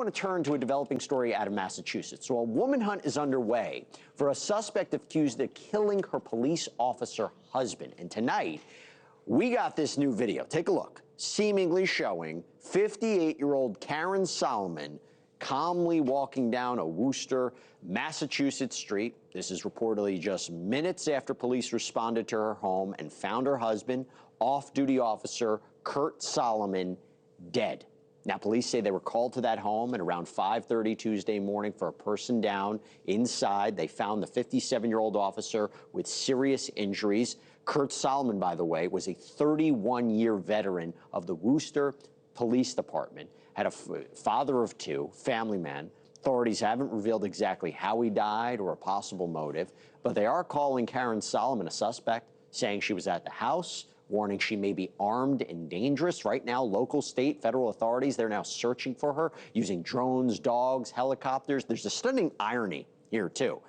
want to turn to a developing story out of Massachusetts. So a woman hunt is underway for a suspect accused of killing her police officer husband. And tonight, we got this new video. Take a look. Seemingly showing 58-year-old Karen Sullivan calmly walking down a Worcester, Massachusetts street. This is reportedly just minutes after police responded to her home and found her husband, off-duty officer Kurt Sullivan, dead. Now, police say they were called to that home at around 5:30 Tuesday morning for a person down. Inside, they found the 57-year-old officer with serious injuries. Kurt Sullivan, by the way, was a 31-year veteran of the Worcester Police Department, had a father of two, family man. Authorities haven't revealed exactly how he died or a possible motive, but they are calling Karen Sullivan a suspect, saying she was at the house, warning she may be armed and dangerous. Right now, local, state, federal authorities, they're now searching for her using drones, dogs, helicopters. There's a stunning irony here, too.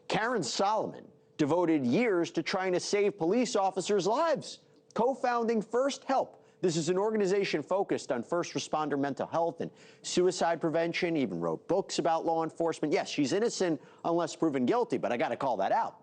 Karen Sullivan devoted years to trying to save police officers' lives, co-founding First Help. This is an organization focused on first responder mental health and suicide prevention, even wrote books about law enforcement. Yes, she's innocent unless proven guilty, but I got to call that out.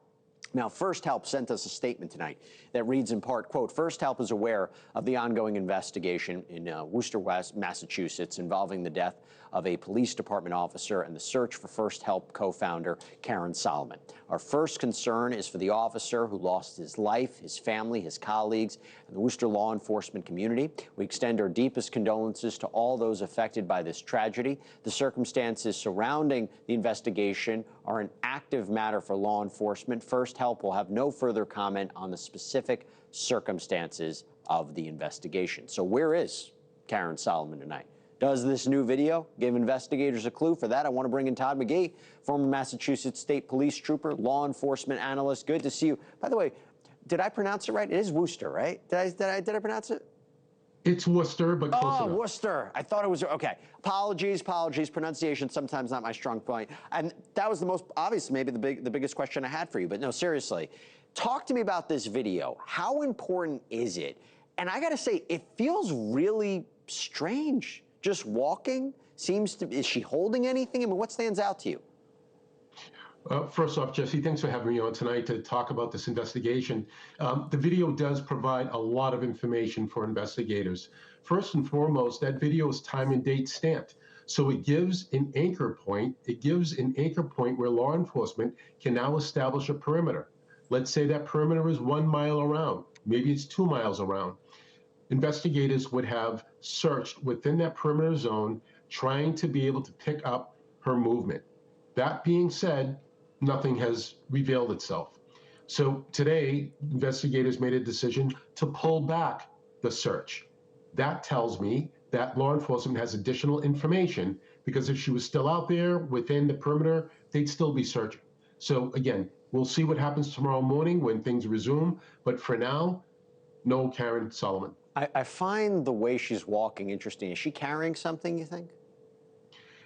Now, First Help sent us a statement tonight that reads in part, quote, First Help is aware of the ongoing investigation in Worcester, Massachusetts, involving the death of a police department officer and the search for First Help co-founder Karen Sullivan. Our first concern is for the officer who lost his life, his family, his colleagues, and the Worcester law enforcement community. We extend our deepest condolences to all those affected by this tragedy. The circumstances surrounding the investigation are an active matter for law enforcement. First Help will have no further comment on the specific circumstances of the investigation. So where is Karen Sullivan tonight? Does this new video give investigators a clue? For that, I want to bring in Todd McGhee, former Massachusetts State Police trooper, law enforcement analyst. Good to see you. By the way, did I pronounce it right? It is Worcester, right? Did I pronounce it? It's Worcester, but close enough. Worcester. I thought it was, okay. Apologies. Pronunciation, sometimes not my strong point. And that was the most obvious, maybe the biggest question I had for you. But no, seriously, talk to me about this video. How important is it? And I got to say, it feels really strange. Just walking is she holding anything? I mean, what stands out to you? First off, Jesse, thanks for having me on tonight to talk about this investigation. The video does provide a lot of information for investigators. First and foremost, that video is time and date stamped. So it gives an anchor point. It gives an anchor point where law enforcement can now establish a perimeter. Let's say that perimeter is 1 mile around. Maybe it's 2 miles around. Investigators would have searched within that perimeter zone, trying to be able to pick up her movement. That being said, nothing has revealed itself. So today, investigators made a decision to pull back the search. That tells me that law enforcement has additional information, because if she was still out there within the perimeter, they'd still be searching. So again, we'll see what happens tomorrow morning when things resume. But for now, no Karen Sullivan. I find the way she's walking interesting. Is she carrying something, you think?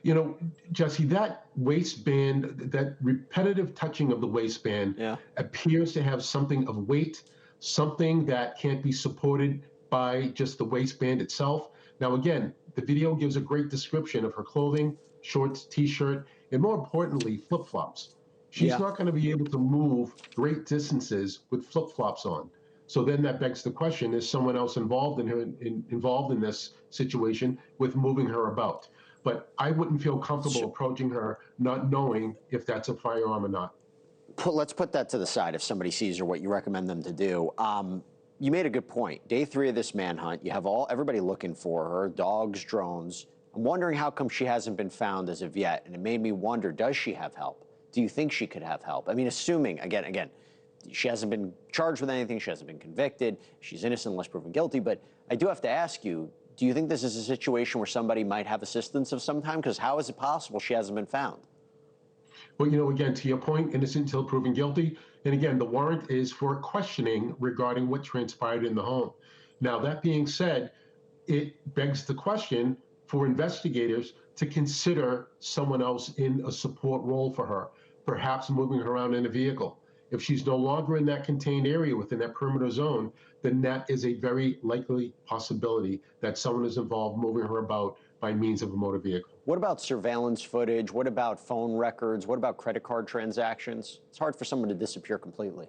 You know, Jesse, that waistband, that repetitive touching of the waistband appears to have something of weight, something that can't be supported by just the waistband itself. Now, again, the video gives a great description of her clothing, shorts, T-shirt, and more importantly, flip-flops. She's not going to be able to move great distances with flip-flops on. So then that begs the question, is someone else involved in this situation with moving her about? But I wouldn't feel comfortable approaching her not knowing if that's a firearm or not. Let's put that to the side if somebody sees her, what you recommend them to do. You made a good point. Day 3 of this manhunt, you have everybody looking for her, dogs, drones. I'm wondering how come she hasn't been found as of yet. And it made me wonder, does she have help? Do you think she could have help? I mean, assuming, again, she hasn't been charged with anything, she hasn't been convicted, she's innocent unless proven guilty, but I do have to ask you, do you think this is a situation where somebody might have assistance of some time? Because how is it possible she hasn't been found? Well, you know, again, to your point, innocent until proven guilty. And again, the warrant is for questioning regarding what transpired in the home. Now, that being said, it begs the question for investigators to consider someone else in a support role for her, perhaps moving her around in a vehicle. If she's no longer in that contained area within that perimeter zone, then that is a very likely possibility that someone is involved moving her about by means of a motor vehicle. What about surveillance footage? What about phone records? What about credit card transactions? It's hard for someone to disappear completely.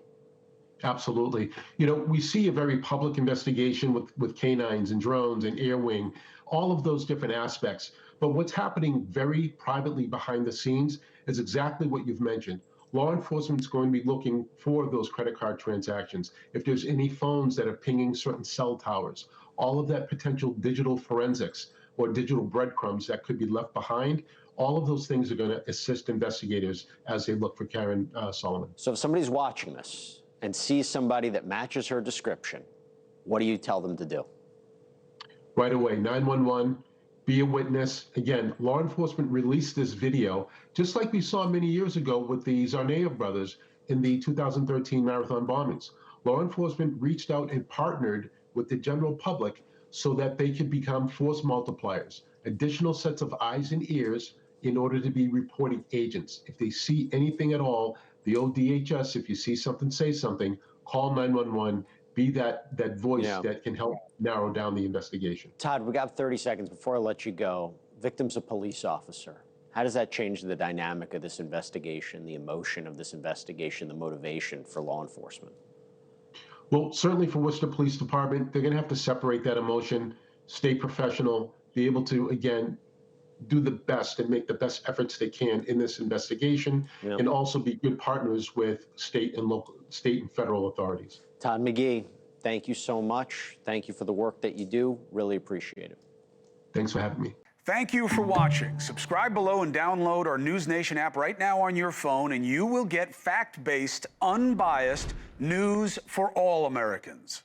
Absolutely. You know, we see a very public investigation with canines and drones and air wing, all of those different aspects. But what's happening very privately behind the scenes is exactly what you've mentioned. Law enforcement is going to be looking for those credit card transactions. If there's any phones that are pinging certain cell towers, all of that potential digital forensics or digital breadcrumbs that could be left behind, all of those things are going to assist investigators as they look for Karen Sullivan. So if somebody's watching this and sees somebody that matches her description, what do you tell them to do? Right away, 911, be a witness. Again, law enforcement released this video, just like we saw many years ago with the Tsarnaev brothers in the 2013 marathon bombings. Law enforcement reached out and partnered with the general public so that they could become force multipliers, additional sets of eyes and ears in order to be reporting agents. If they see anything at all, the old DHS, if you see something, say something, call 911, be that voice that can help narrow down the investigation. Todd, we got 30 seconds before I let you go. Victim's a police officer. How does that change the dynamic of this investigation, the emotion of this investigation, the motivation for law enforcement? Well, certainly for Worcester Police Department, they're going to have to separate that emotion, stay professional, be able to, again, do the best and make the best efforts they can in this investigation, and also be good partners with state and federal authorities. Todd McGhee, thank you so much. Thank you for the work that you do. Really appreciate it. Thanks for having me. Thank you for watching. Subscribe below and download our NewsNation app right now on your phone, and you will get fact-based, unbiased news for all Americans.